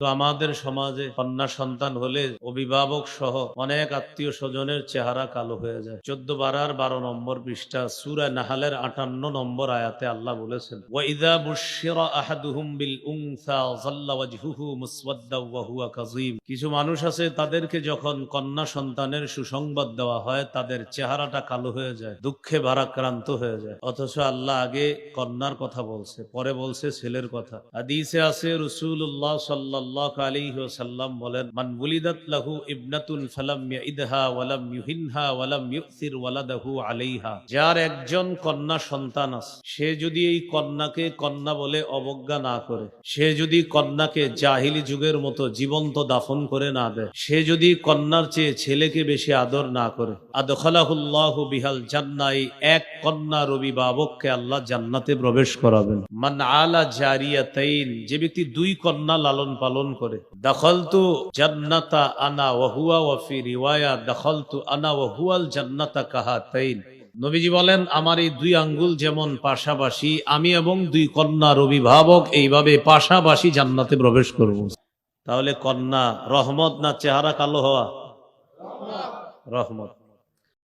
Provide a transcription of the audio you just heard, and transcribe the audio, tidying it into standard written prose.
তো আমাদের সমাজে কন্যা সন্তান হলে অভিভাবক সহ অনেক আত্মীয় স্বজনের চেহারা কালো হয়ে যায়। 14 পারার 12 নম্বর পৃষ্ঠা সূরা নাহলের 58 নম্বর আয়াতে আল্লাহ বলেছেন, ওয়াইযা বুশশিরা আহাদুহুম বিল উনসা যাল্লা ওয়াজহুহু মুসওয়াদ্দাও ওয়া হুয়া কাযীম। কিছু মানুষ আছে, তাদেরকে যখন কন্যা সন্তানের সুসংবাদ দেওয়া হয় তাদের চেহারাটা কালো হয়ে যায়, দুঃখে ভারাক্রান্ত হয়ে যায়। অথচ আল্লাহ আগে কন্যার কথা বলছে, পরে বলছে ছেলের কথা। হাদিসে আছে রাসূলুল্লাহ সাল্লাল্লাহু আলাইহি ওয়াসাল্লাম বলেন, মান বুলিদাত লাহু ইবনাতুন ফালাম ইয়াইদহা ওয়া লাম ইউহিনহা ওয়া লাম ইউসির ওয়ালাদাহু আলাইহা। যার একজন কন্যা সন্তান আছে, সে যদি এই কন্যাকে কন্যা বলে অবজ্ঞা না করে, সে যদি কন্যাকে জাহিলি যুগের মতো জীবন্ত দাফন করে না দেয়, সে যদি কন্যার চেয়ে ছেলেকে বেশি আদর না করে, আদখালাহুল্লাহু বিহাল জান্নাহ, এক কন্যার অভিভাবককে আল্লাহ জান্নাতে প্রবেশ করাবেন। মান আলা জারিয়াতাইন, যে ব্যক্তি 2 কন্যা লালন পালন করে, দাখালতু জান্নাতা আনা ওয়া হুয়া, ওয়া ফি রিওয়ায়া দাখালতু আনা ওয়া হুয়াল জান্নাতা কাহাতাইন। নবীজি বলেন, আমার এই 2 আঙ্গুল যেমন পাশাপাশি, আমি এবং 2 কন্যার অভিভাবক এইভাবে পাশাপাশি জান্নাতে প্রবেশ করব। তাহলে কন্যা রহমত না চেহারা কালো হওয়া? রহমত।